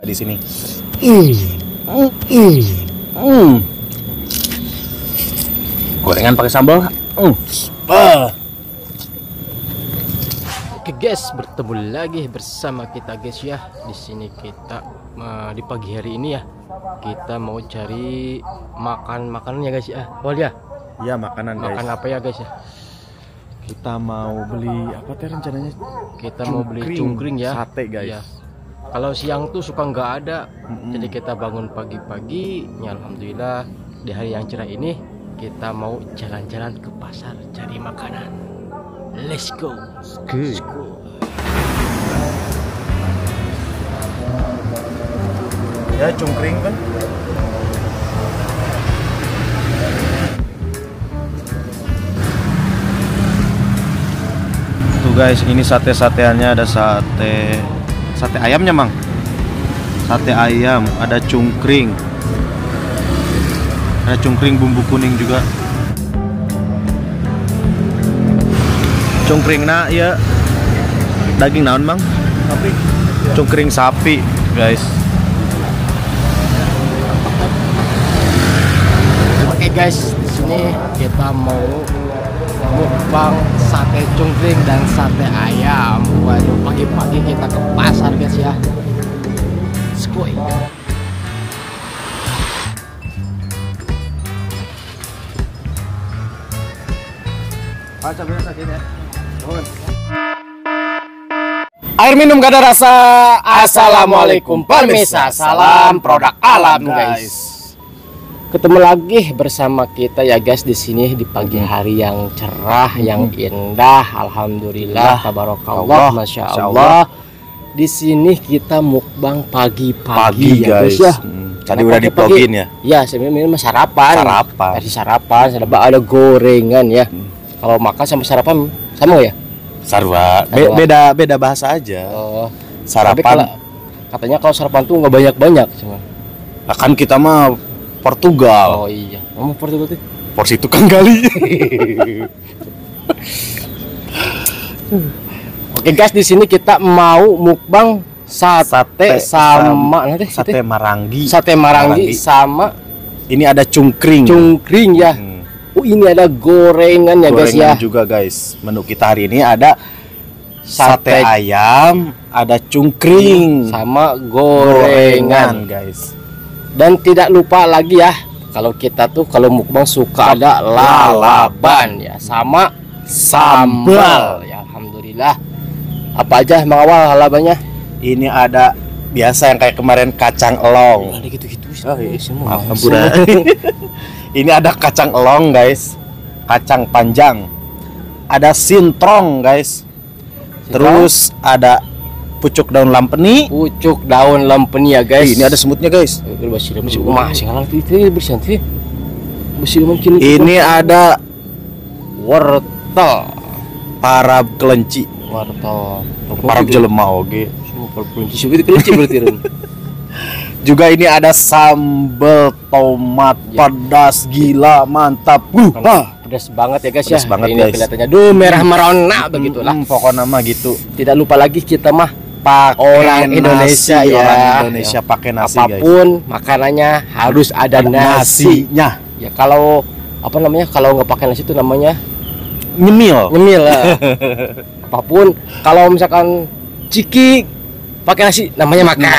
di sini. Gorengan pakai sambal. Oke guys, bertemu lagi bersama kita guys ya. Di sini kita di pagi hari ini ya, kita mau cari makanan ya guys ya. Oh ya. Ya, makanan guys. Makan apa ya guys ya? Kita mau beli apa teh rencananya? Kita mau beli cungkring ya. Sate guys. Ya. Kalau siang tuh suka nggak ada. Jadi kita bangun pagi-pagi, ya alhamdulillah di hari yang cerah ini kita mau jalan-jalan ke pasar cari makanan. Let's go. Let's go. Ya, cungkring kan. Tuh guys, ini sate-sateannya, ada sate ayamnya, Mang. Sate ayam, ada cungkring. Ada cungkring bumbu kuning juga. Cungkring ya daging naon, Mang? Sapi. Cungkring sapi, guys. Oke guys, di sini kita mau mukbang sate cungkring dan sate ayam. Waduh, pagi-pagi kita ke pasar guys ya. Skoy. Air minum gak ada rasa. Assalamualaikum permisa. Salam produk alam guys. Ketemu lagi bersama kita ya guys di sini di pagi hari yang cerah, yang indah. Alhamdulillah, tabarakallah, masya Allah. Di sini kita mukbang pagi-pagi ya guys ya. Tadi udah diplogin ya? Ya, saya minum sarapan. Sarapan, ada gorengan ya. Kalau makan sama sarapan sama ya? Sarwa. Beda bahasa aja. Oh, sarapan. Katanya kalau sarapan tuh nggak banyak-banyak cuma. Akan kita mah Portugal. Oh iya, ngomong Portugal tuh. Porsi tukang gali. Oke guys, di sini kita mau mukbang sate sama sate marangi. Sate marangi sama ini ada cungkring. Cungkring ya. Oh, ini ada gorengan ya guys ya. Juga guys. Menu kita hari ini ada sate ayam, ada cungkring sama gorengan guys. Dan tidak lupa lagi ya, kalau kita tuh kalau mukbang suka ada lalaban ya, sama sambal ya. Alhamdulillah. Apa aja mengawal lalabannya? Ini ada biasa yang kayak kemarin kacang elong. Ada gitu-gitu. Maaf, ini ada kacang elong guys, kacang panjang, ada sintrong guys, terus ada pucuk daun lampeni. Pucuk daun lampeni ya guys. Ini ada semutnya guys. Ini ada wortel, parab kelenci, parab jelema oge. Juga ini ada sambal tomat pedas gila mantap. Pedas banget ya guys. Pedas banget ini guys. Kelihatannya merah merona begitulah. Pokoknya mah gitu. Tidak lupa lagi kita mah orang Indonesia ya. Orang Indonesia pakai nasi apapun guys. Makanannya harus ada nasinya. Ya kalau apa namanya, kalau nggak pakai nasi itu namanya nyemil lah. Apapun kalau misalkan ciki pakai nasi namanya makan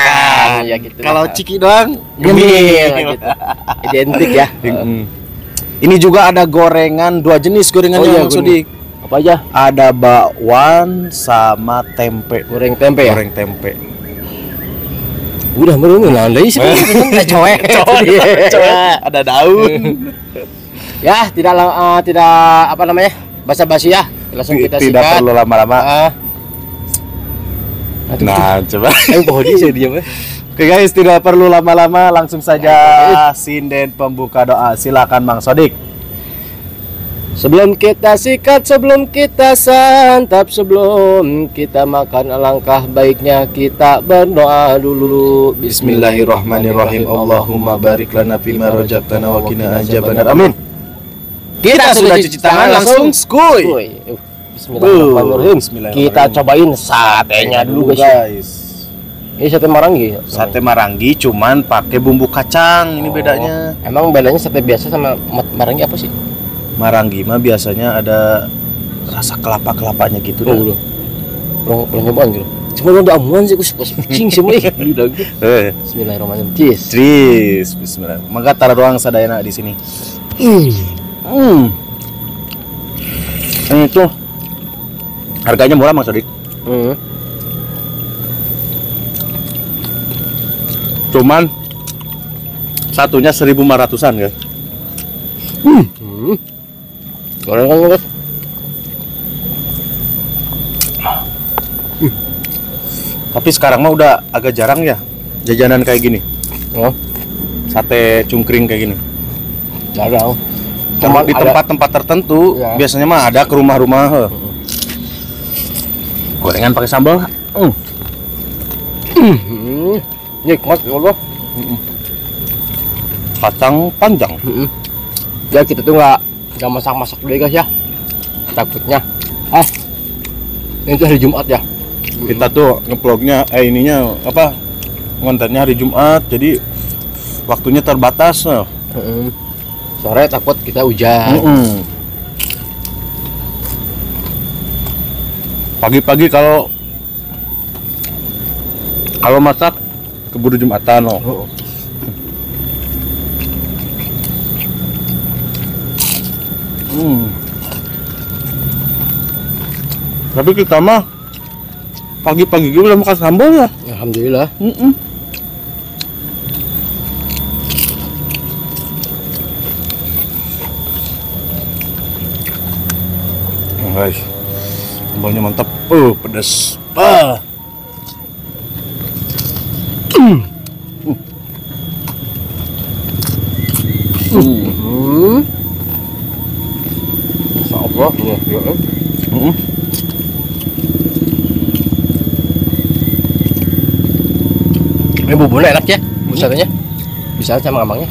ya gitu. Kalau ciki doang nyemil gitu. Identik ya. Ini juga ada gorengan, dua jenis gorengan yang Sudik. Apa aja? Ada bakwan sama tempe. Goreng tempe ya? Goreng tempe. Udah merungu nandai sih. Coek. Ada daun. Ya, tidak apa namanya? Basa-basi ya. Langsung kita sikat. Tidak perlu lama-lama. Nah, coba. Saya diam ya. Oke guys, tidak perlu lama-lama, langsung saja sinden pembuka doa. Silakan Bang Sodik. Sebelum kita sikat, sebelum kita santap, sebelum kita makan, alangkah baiknya kita berdoa dulu. Bismillahirrahmanirrahim. Allahumma barik lana fima razaqtana wa qina adzabannar. Amin. Kita sudah cuci tangan, langsung skuy. Bismillahirrahmanirrahim. Kita cobain satenya dulu guys. Ini sate Marangi. Sate Marangi cuman pakai bumbu kacang. Ini bedanya. Emang bedanya sate biasa sama Marangi apa sih? Marangi mah biasanya ada rasa kelapa-kelapanya gitu. Oh, udah. Belum nyobain gitu. Cuma udah amuan sih, kus kucing semua. Udah gitu. Bismillahirrahmanirrahim. Cheers. Bismillah. Mangga taruh doang sadayana di sini. Ini tuh harganya murah Mas Adik. Cuman satunya 1.500-an guys. Goreng kan guys. Tapi sekarang mah udah agak jarang ya jajanan kayak gini. Oh, Sate cungkring kayak gini. jarang. Cuma di ada- tempat-tempat tertentu Ya. biasanya mah ada ke rumah-rumah. Gorengan pakai sambal. Nikmat ya Allah. Kacang panjang. Ya kita tuh nggak masak-masak dulu ya guys ya. Takutnya. Ini tuh hari Jumat ya. Kita tuh ngevlognya ininya apa? Ngontennya hari Jumat. Jadi waktunya terbatas. Sore takut kita hujan. Pagi-pagi kalau masak keburu Jumatan loh. Tapi kita mah pagi-pagi juga udah makan sambal ya. Alhamdulillah. Guys, sambalnya mantap. Pedas. Insya Allah. Ini bumbunya enak ya, busatnya. Bisa sama ngambangnya.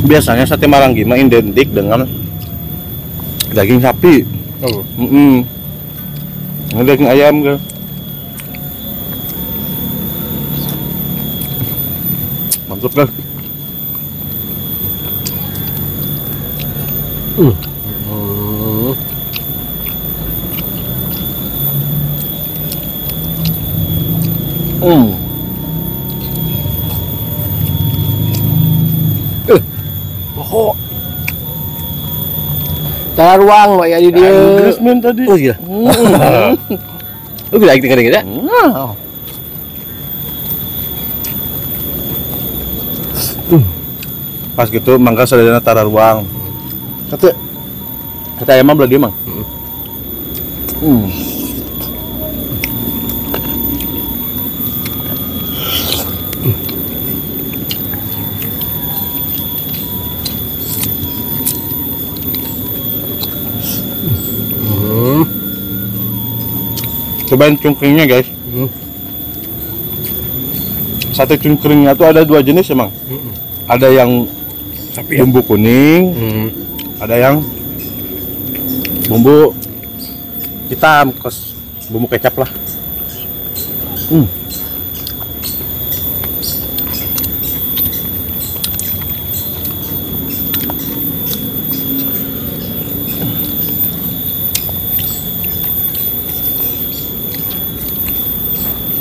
Biasanya sate Marangi mah identik dengan daging sapi. Ini daging ayam kan. Mantap kan? Oh. Tara ruang ya di dia. Gresmin tadi. Oh iya. Lu gila acting ya? Pas gitu mangga sadayana tara ruang. Kata ayam mah lagi emang. Cobain cungkringnya guys. Sate cungkringnya tuh ada dua jenis emang. Ada yang bumbu kuning, ada yang bumbu hitam, bumbu kecap lah.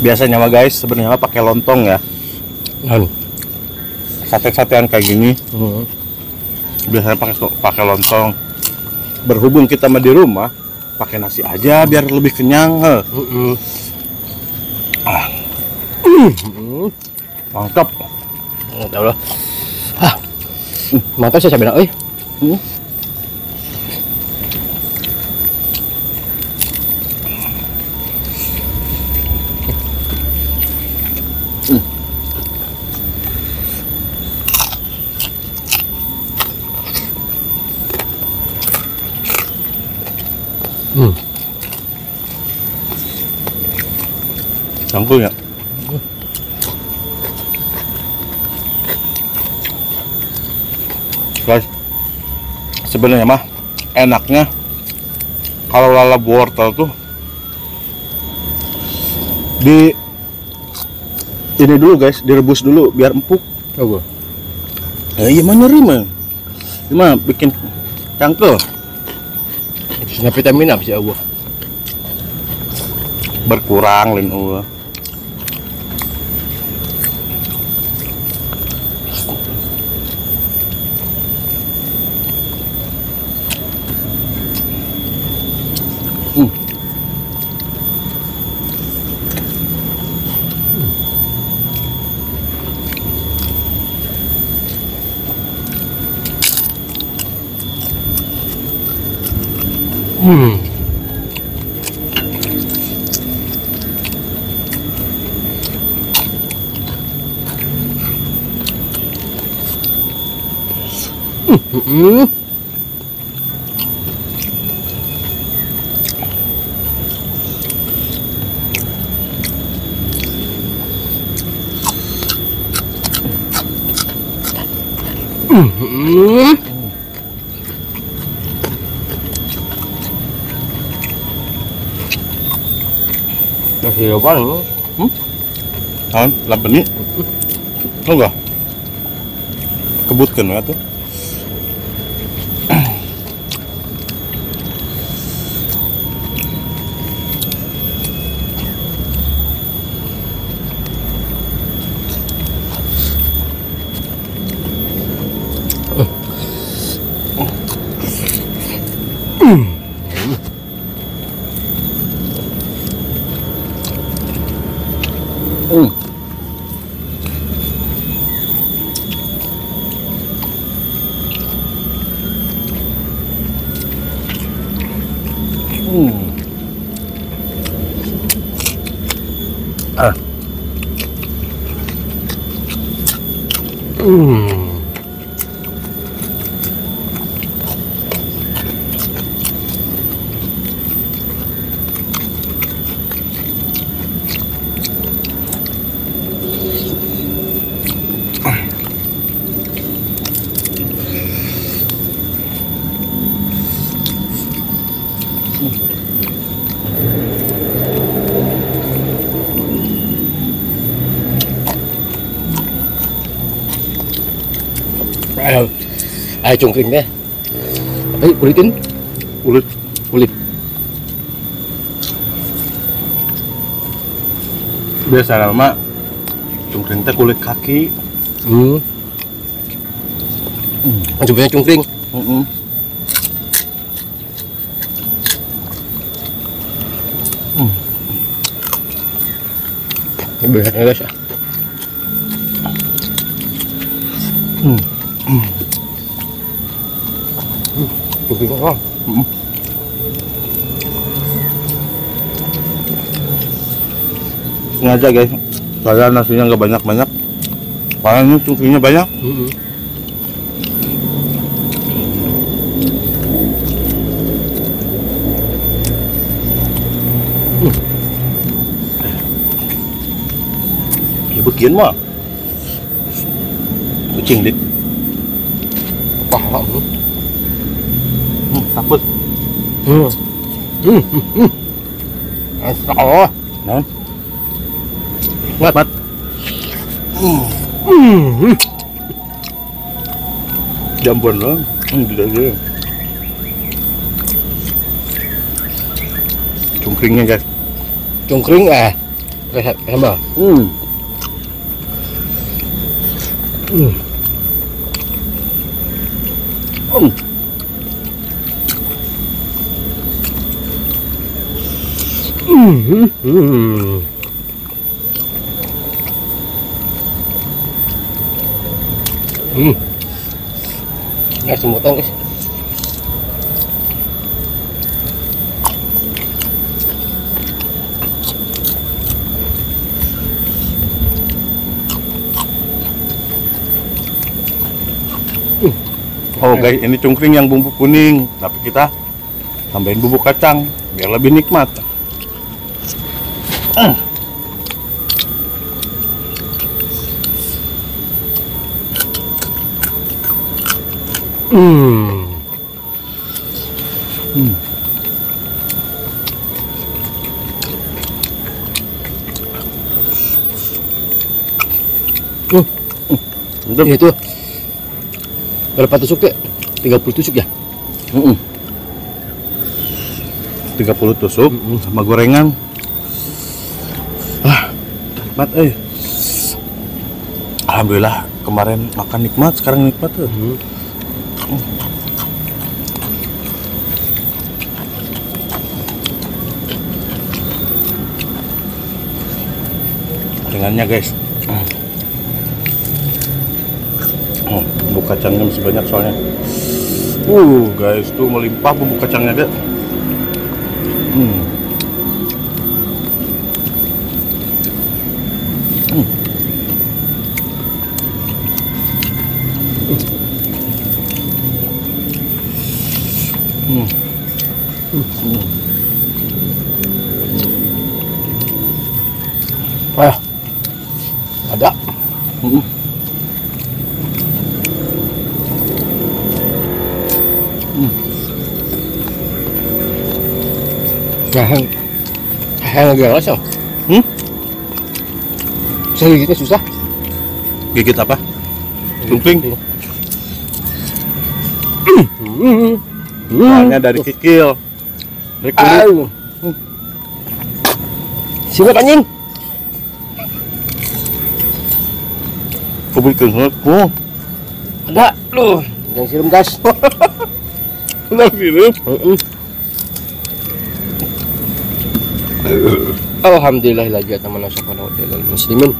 Biasanya mah guys sebenarnya pakai lontong ya. Sate-satean kayak gini biasanya pakai lontong. Berhubung kita mah di rumah pakai nasi aja biar lebih kenyang. Mantap. Allah. Mantap sih cabai euy. Campur ya. Guys, sebenarnya mah enaknya kalau lalap wortel tuh di ini dulu guys, direbus dulu biar empuk. Oh, Iya mana rima? Gimana bikin cangkel? isinya vitamin apa sih Allah? Berkurang lain Allah. Masih apa nih? Kan, lampu ini, enggak? Kebutkan ya tuh. Ayo cungkring deh. Apa sih kulitin? Kulit Kulit. biasa nama cungkring teh kulit kaki. Coba cungkring. Ini berat guys ya. Cungkring kok. Sengaja guys, saya nasinya nggak banyak-banyak, karena ini cungkringnya banyak. Ya begini mah kucing dik. Wah, Takut. Allah. Nah, Mat. jambon loh. Tidak aja. Cungkringnya guys. Cungkring kayak sambal. Nggak semutan guys. Oh guys, ini cungkring yang bumbu kuning, tapi kita tambahin bumbu kacang biar lebih nikmat. Mantap. Itu berapa tusuk teh? 30 tusuk ya? 30 tusuk sama gorengan. Nikmat Alhamdulillah, kemarin makan nikmat, sekarang nikmat tuh. Gorengannya guys. Bumbu kacangnya masih banyak soalnya. Guys, tuh melimpah bumbu kacangnya guys. Ada. Yang agak rasa. Saya gigitnya susah. Gigit apa? Cungkring. Soalnya dari kikil. Dari kulit. Siap anjing. Kubulkan. Ada loh. Yang siram gas. Udah siram. Alhamdulillahilladzi atamana syakana wa lil muslimin.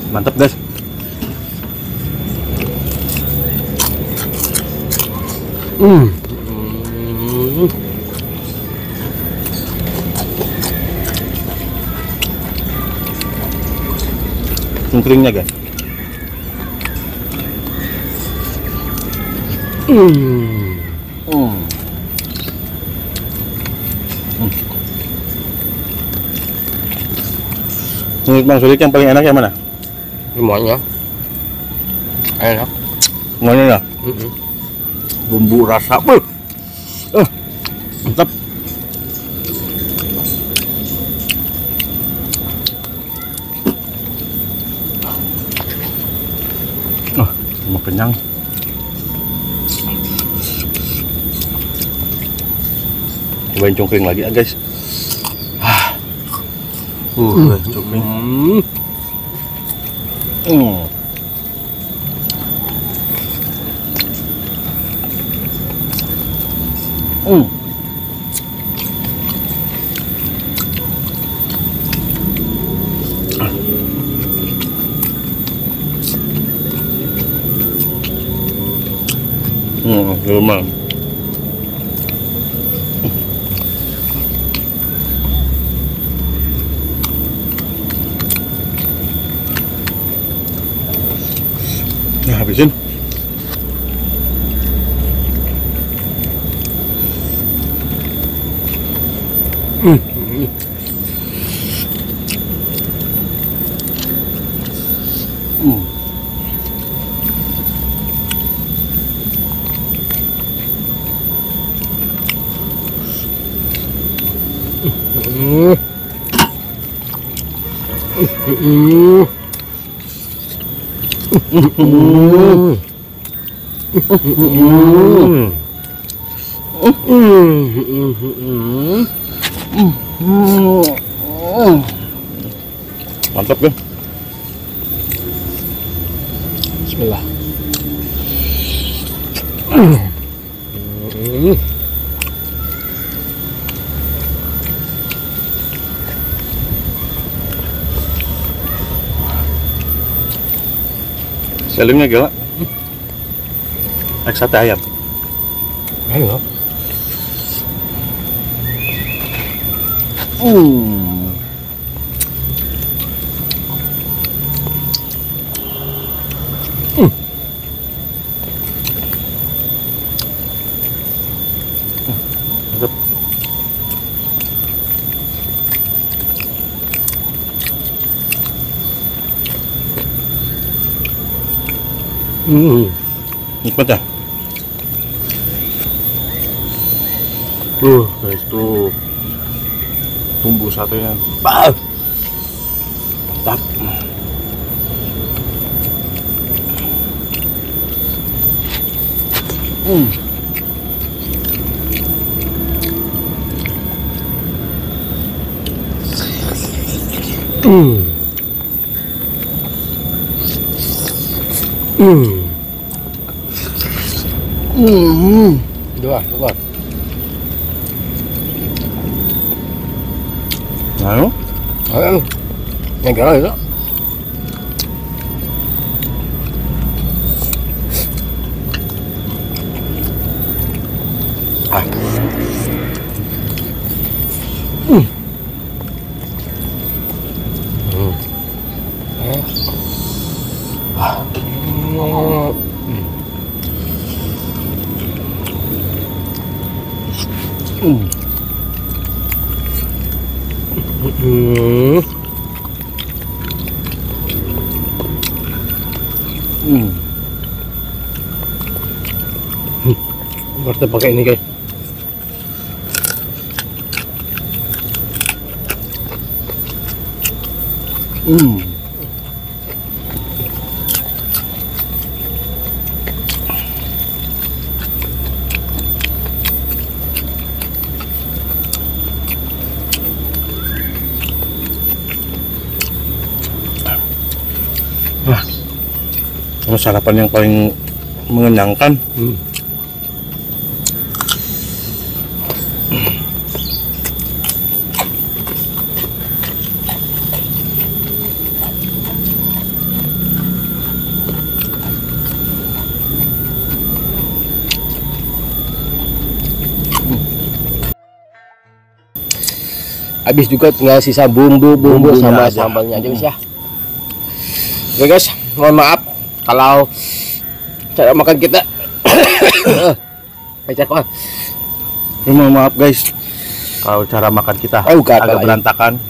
Mantap guys. Cungkringnya guys. Menurut Bang Sulik yang paling enak yang mana? Semuanya enak. Semuanya ya? Bumbu rasa mantap. Mau kenyang. Cobain cungkring lagi ya guys. Cungkring. Lumayan. Nah, habisin. Mantap kan? Bismillah. Selingnya gila. Sate ayam. Ayo. Nikmat ya. Guys tuh tumbuh satenya. Mantap. Dua. Ayo. Yang kira itu. Berarti pakai ini guys. Sarapan yang paling mengenyangkan. Habis juga tinggal sisa bumbu sama aja. sambalnya aja guys ya. Oke guys, mohon maaf kalau cara makan kita Mohon maaf guys kalau cara makan kita agak berantakan.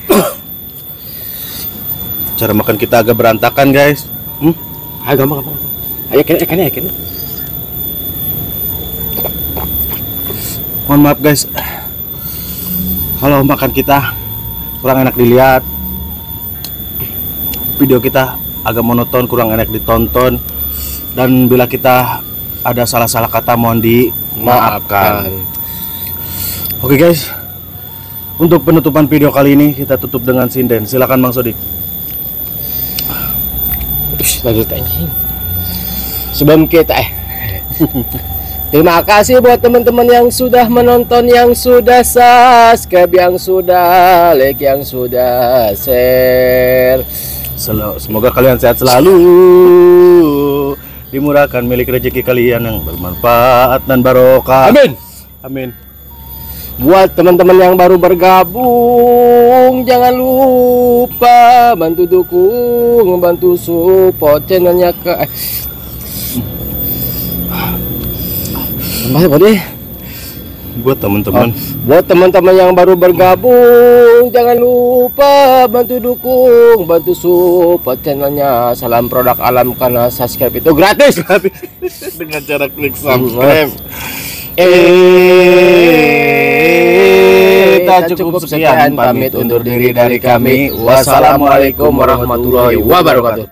Cara makan kita agak berantakan guys. Ayo gampang. Ayo kena. Mohon maaf guys kalau makan kita kurang enak dilihat, video kita agak monoton, kurang enak ditonton, dan bila kita ada salah-salah kata mohon dimaafkan. Oke guys, untuk penutupan video kali ini kita tutup dengan sinden. Silakan Bang Sodik. Lanjut anjing. Sebelum kita terima kasih buat teman-teman yang sudah menonton, yang sudah subscribe, yang sudah like, yang sudah share. Semoga kalian sehat selalu, dimurahkan milik rezeki kalian yang bermanfaat dan barokah. Amin. Buat teman-teman yang baru bergabung, jangan lupa bantu dukung, bantu support channelnya ke Buat teman-teman buat teman-teman yang baru bergabung, jangan lupa bantu dukung, bantu support channelnya Salam Produk Alam, karena subscribe itu gratis dengan cara klik subscribe. Kita cukup sekian, pamit undur diri dari kami. Wassalamualaikum warahmatullahi wabarakatuh.